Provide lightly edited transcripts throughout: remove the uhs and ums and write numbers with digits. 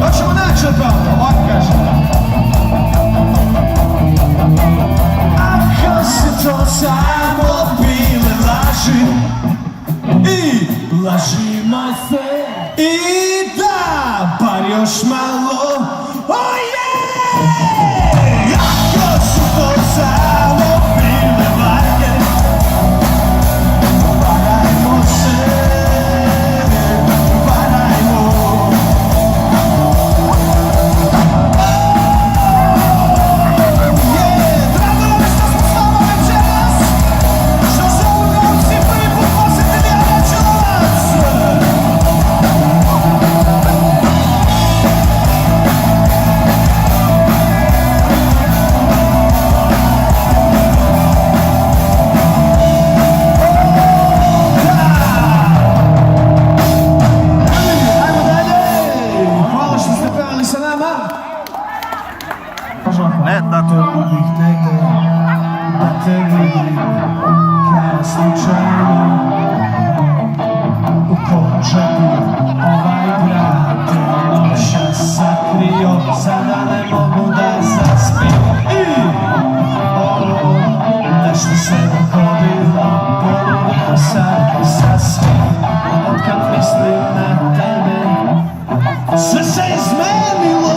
Hoćemo naći od toga, ovako kažem. Ako se to samo bile laži i lažimo se i da, bar još malo, oh yeah! Ako su to samo bile varke, varajmo se, varajmo. Ne, tako uvijek negde da te vidim kao slučajno u končaku ovaj grad noća sakrio, sada ne mogu da zaspim i ovo nešto se dogodilo, poludio sam sasvim otkad mislim na tebe, sve se izmenilo.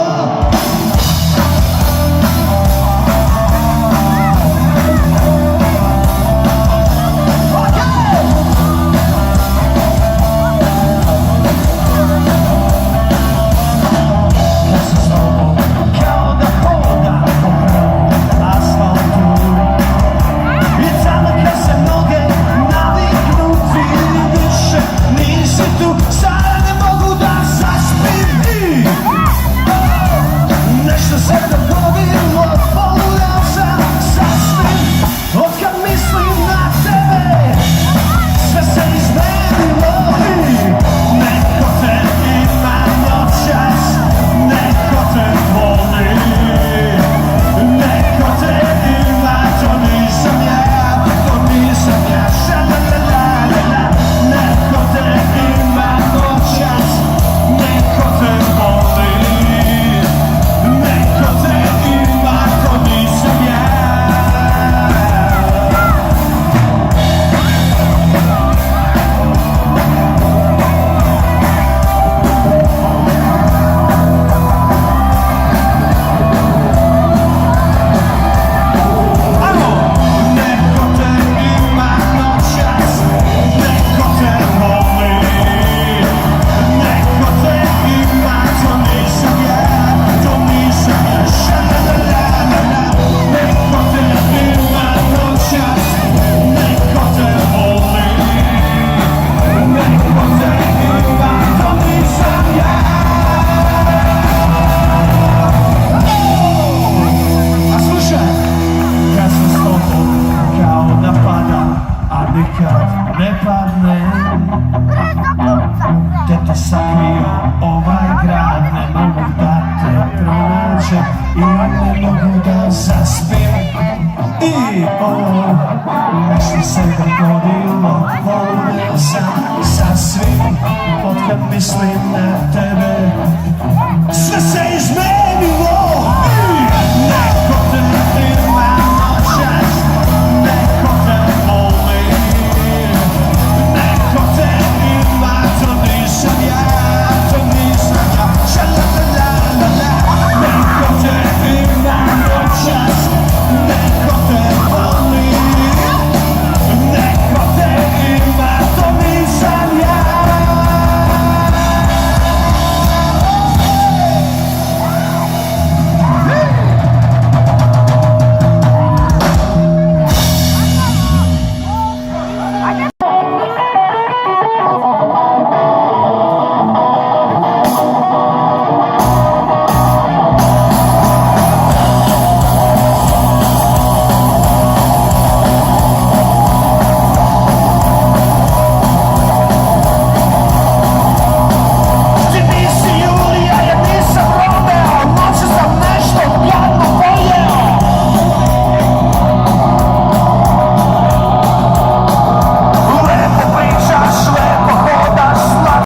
Ne padne, te to sakrio ovaj grad, ne mogu da te pronađem i ne mogu da zaspim. I ovo nešto se dogodilo, volio sam sasvim, otkad mislim na tebe, sve se